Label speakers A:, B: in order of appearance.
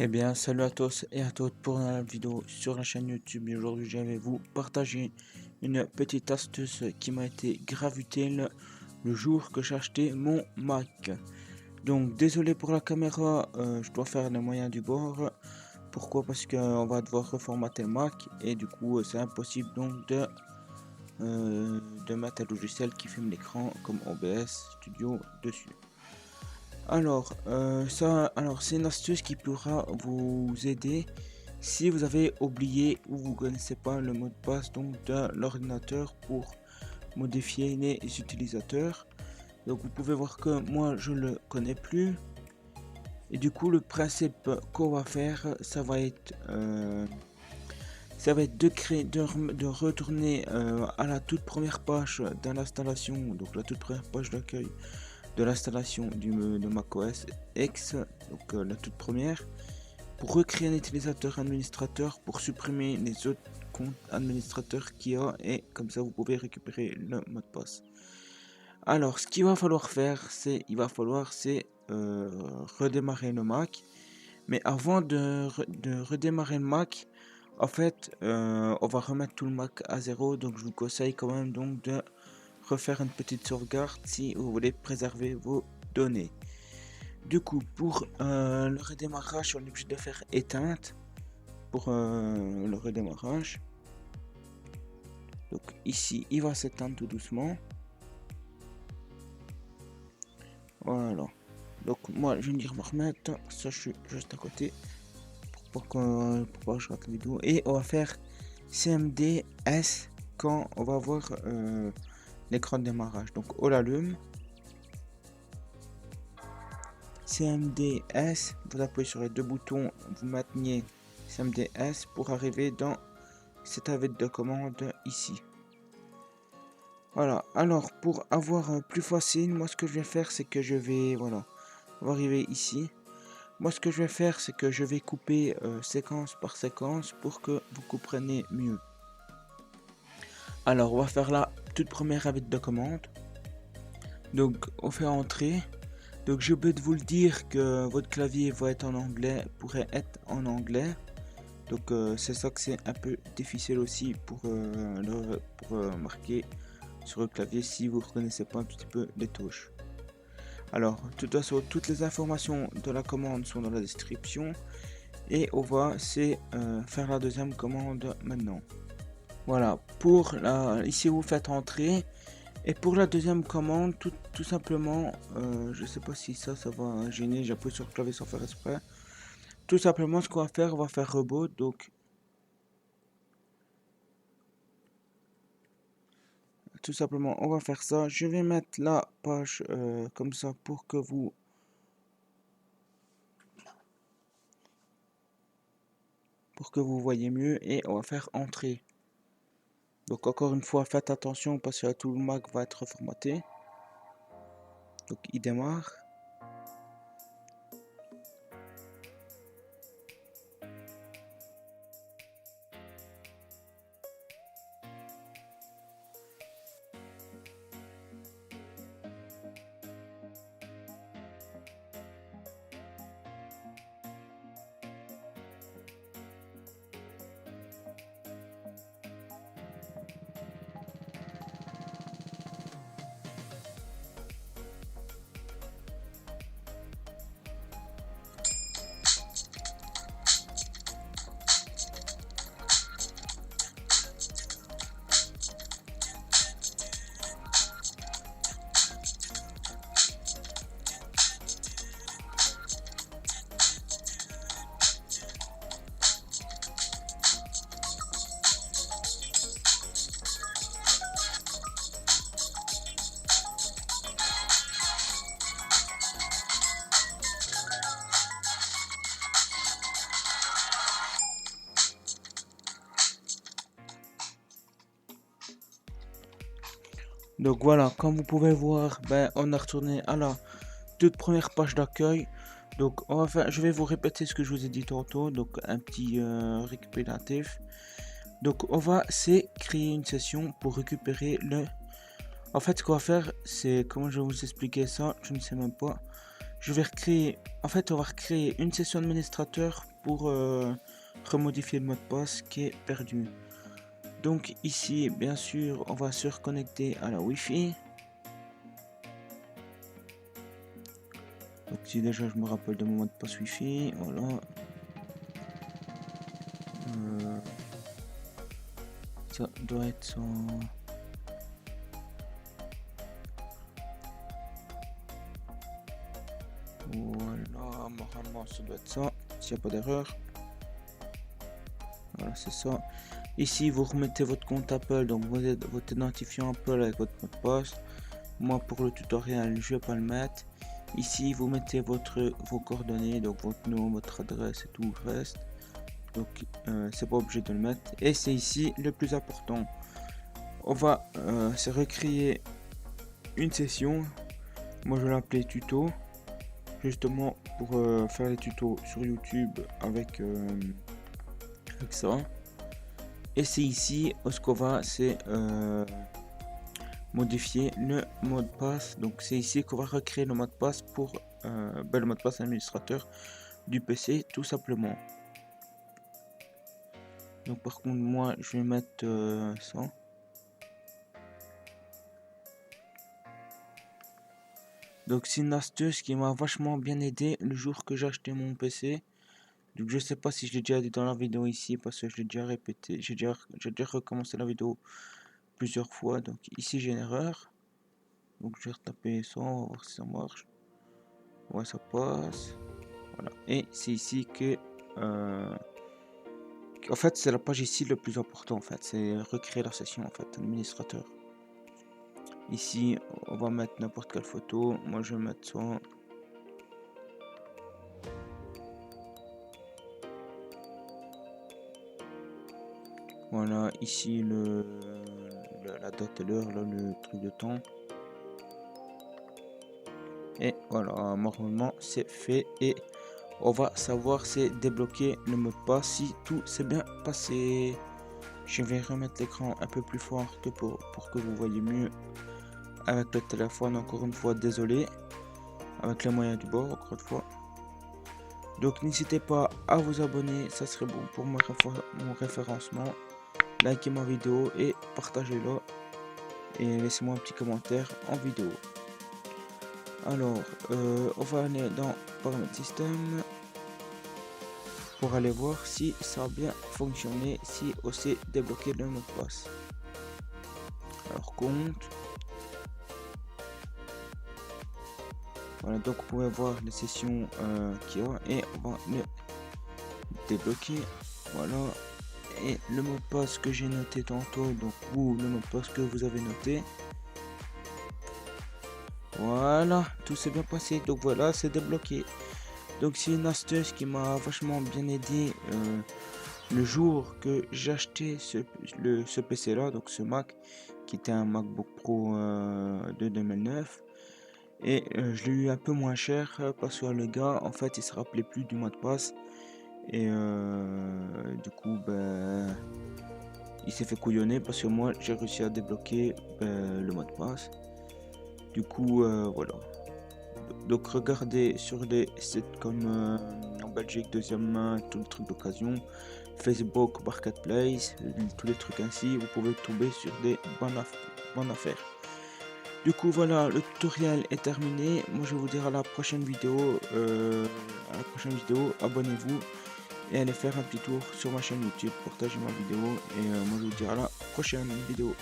A: Eh bien, salut à tous et à toutes pour la vidéo sur la chaîne YouTube. Et aujourd'hui, je vais vous partager une petite astuce qui m'a été grave utile le jour que j'ai acheté mon Mac. Donc, désolé pour la caméra, je dois faire les moyens du bord. Pourquoi? Parce qu'on va devoir reformater le Mac et du coup, c'est impossible donc de mettre un logiciel qui filme l'écran comme OBS Studio dessus. Alors c'est une astuce qui pourra vous aider si vous avez oublié ou vous connaissez pas le mot de passe donc de l'ordinateur pour modifier les utilisateurs. Donc vous pouvez voir que moi je le connais plus et du coup le principe qu'on va faire ça va être de créer de retourner à la toute première page de l'installation, donc la toute première page d'accueil de l'installation de macOS X, donc la toute première, pour recréer un utilisateur administrateur, pour supprimer les autres comptes administrateurs qu'il y a, et comme ça vous pouvez récupérer le mot de passe. Alors, ce qu'il va falloir faire, c'est redémarrer le Mac. Mais avant de redémarrer le Mac, en fait, on va remettre tout le Mac à zéro, donc je vous conseille quand même donc de refaire une petite sauvegarde si vous voulez préserver vos données. Du coup, pour le redémarrage, on est obligé de faire éteinte pour le redémarrage. Donc ici, il va s'éteindre tout doucement. Voilà. Donc moi, je vais venir me remettre. Ça, je suis juste à côté pour pas que je rate la vidéo. Et on va faire CMD-S quand on va voir l'écran de démarrage. Donc on l'allume. CMD-S, vous appuyez sur les deux boutons, vous maintenez CMD-S pour arriver dans cette avec de commande ici. Voilà, alors pour avoir plus facile, moi ce que je vais faire c'est que je vais, voilà, on va arriver ici. Moi ce que je vais faire c'est que je vais couper séquence par séquence pour que vous compreniez mieux. Alors on va faire la toute première avec de commande. Donc on fait entrer. Donc je peux vous le dire que votre clavier va être en anglais, pourrait être en anglais. Donc c'est ça que c'est un peu difficile aussi pour marquer sur le clavier si vous ne reconnaissez pas un petit peu les touches. Alors, de toute façon, toutes les informations de la commande sont dans la description. Et on va faire la deuxième commande maintenant. Voilà, ici vous faites entrer. Et pour la deuxième commande, tout simplement, je sais pas si ça va gêner, j'appuie sur le clavier sans faire exprès. Tout simplement, ce qu'on va faire, on va faire reboot. Donc, tout simplement, on va faire ça. Je vais mettre la page comme ça pour que vous voyez mieux. Et on va faire entrer. Donc, encore une fois, faites attention parce que tout le Mac va être formaté. Donc, il démarre. Donc voilà, comme vous pouvez voir, on a retourné à la toute première page d'accueil. Donc je vais vous répéter ce que je vous ai dit tantôt, donc un petit récapitulatif. Donc c'est créer une session pour récupérer le... En fait, ce qu'on va faire, c'est, comment je vais vous expliquer ça, je ne sais même pas. je vais recréer, en fait on va recréer une session administrateur pour remodifier le mot de passe qui est perdu. Donc ici bien sûr on va se reconnecter à la Wi-Fi. Donc si déjà je me rappelle de mon mot de passe Wi-Fi, voilà. Ça doit être son... Voilà, normalement ça doit être ça, s'il n'y a pas d'erreur. Voilà, c'est ça. Ici, vous remettez votre compte Apple, donc votre identifiant Apple avec votre mot de passe. Moi, pour le tutoriel, je vais pas le mettre. Ici, vous mettez vos coordonnées, donc votre nom, votre adresse et tout le reste. Donc, c'est pas obligé de le mettre. Et c'est ici le plus important. On va se recréer une session. Moi, je vais l'appeler tuto. Justement, pour faire les tutos sur YouTube avec ça. Et c'est ici ce qu'on va c'est modifier le mot de passe. Donc c'est ici qu'on va recréer le mot de passe pour le mot de passe administrateur du PC tout simplement. Donc par contre moi je vais mettre ça. Donc c'est une astuce qui m'a vachement bien aidé le jour que j'ai acheté mon PC. Donc je sais pas si je l'ai déjà dit dans la vidéo ici parce que je l'ai déjà répété, j'ai déjà recommencé la vidéo plusieurs fois. Donc ici j'ai une erreur, donc je vais retaper ça, on va voir si ça marche. Ouais, ça passe, voilà. Et c'est ici que en fait c'est la page ici le plus important, en fait c'est recréer la session, en fait administrateur. Ici on va mettre n'importe quelle photo, moi je vais mettre ça. Voilà, ici la date et l'heure, là le truc de temps. Et voilà, normalement c'est fait et on va savoir c'est débloquer le mot de passe si tout s'est bien passé. Je vais remettre l'écran un peu plus fort que pour que vous voyez mieux avec le téléphone. Encore une fois, désolé, avec les moyens du bord, encore une fois. Donc n'hésitez pas à vous abonner, ça serait bon pour mon référencement. Likez ma vidéo et partagez-la. Et laissez-moi un petit commentaire en vidéo. Alors, on va aller dans paramètres système pour aller voir si ça a bien fonctionné, si on s'est débloqué le mot de passe. Alors, compte. Voilà, donc vous pouvez voir les sessions qu'il y a et on va le débloquer. Voilà, et le mot de passe que j'ai noté tantôt, donc vous, le mot de passe que vous avez noté. Voilà, tout s'est bien passé, donc voilà, c'est débloqué. Donc c'est une astuce qui m'a vachement bien aidé le jour que j'ai acheté ce PC là, donc ce Mac qui était un MacBook Pro de 2009. Et je l'ai eu un peu moins cher parce que le gars en fait il se rappelait plus du mot de passe. Et du coup ben, il s'est fait couillonner parce que moi j'ai réussi à débloquer le mot de passe. Du coup voilà. Donc regardez sur des sites comme en Belgique deuxième main, tout le truc d'occasion, Facebook, Marketplace, tous les trucs ainsi, vous pouvez tomber sur des bonnes affaires. Du coup voilà, le tutoriel est terminé. Moi je vais vous dire à la prochaine vidéo. Abonnez-vous et allez faire un petit tour sur ma chaîne YouTube, partagez ma vidéo et moi je vous dis à la prochaine vidéo.